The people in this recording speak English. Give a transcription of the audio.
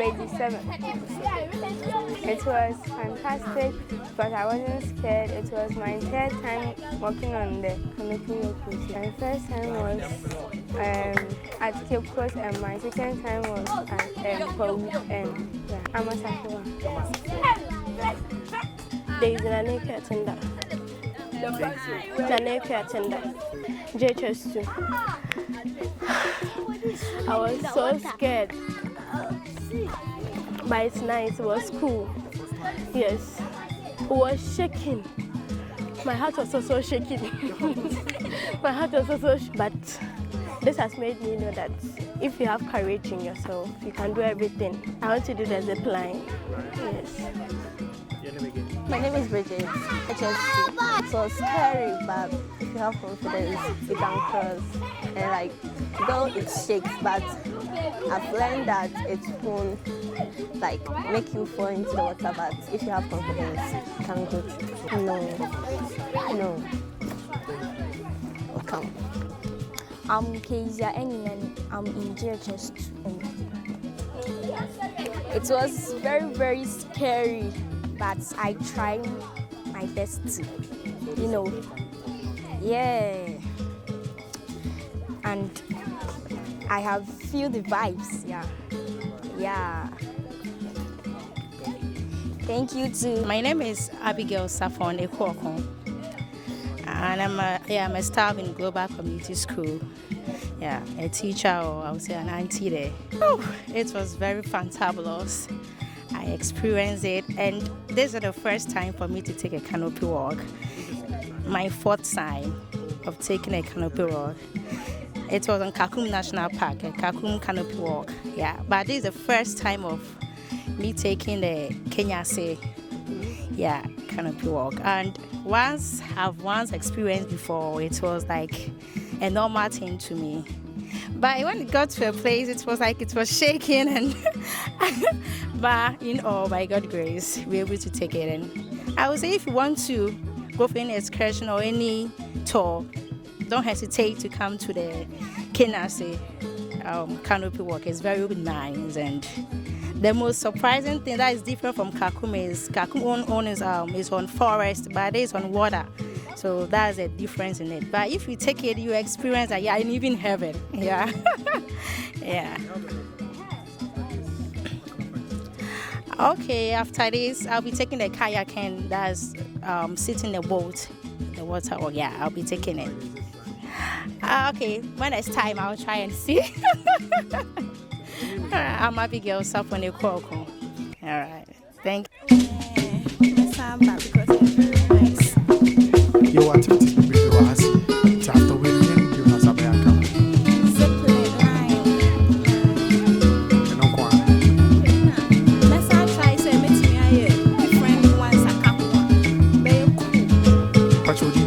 Baby 7. It was fantastic, but I wasn't scared. It was my third time walking on the canopy walkway. My first time was at Cape Coast, and my second time was at Peru and Amasakwa. There is an acre tender. An acre tender. JHS2. I was so scared. But it's nice, it was cool. Yes. It was shaking. My heart was also shaking. My heart was also but this has made me know that if you have courage in yourself, you can do everything. I want to do the zip line. Yes. My name is Bridget. It was scary, but if you have confidence, you can cross. And though it shakes, but I've learned that it won't make you fall into the water. But if you have confidence, you can go. No. Welcome. I'm Kezia and I'm in JHS2. It was very, very scary, but I tried my best to, yeah. And I have feel the vibes, yeah. Thank you too. My name is Abigail Safon Ekwoko, and I'm a staff in Global Community School. Yeah, a teacher, or I would say an auntie there. Oh, it was very fantabulous. I experienced it, and this is the first time for me to take a canopy walk. My fourth time of taking a canopy walk. It was on Kakum National Park, a Kakum Canopy Walk. Yeah, but this is the first time of me taking the Kenyase, canopy walk. And I've experienced before, it was like a normal thing to me. But when it got to a place, it was like it was shaking, and but by God's grace, we were able to take it. And I would say if you want to go for any excursion or any tour, don't hesitate to come to the Kenyase canopy walk. It's very nice, and the most surprising thing that is different from Kakum is Kakum is on forest, but it's on water. So that's a difference in it. But if you take it, you experience that you're in even heaven. Yeah. Yeah. Okay, after this, I'll be taking the kayaking. That's sitting in the boat, the water. Oh, yeah, I'll be taking it. Okay, when it's time, I'll try and see. I'm Abigail Sapone Kwoko. All right, thank you. Your activities will be your after winning, you have a account. What would you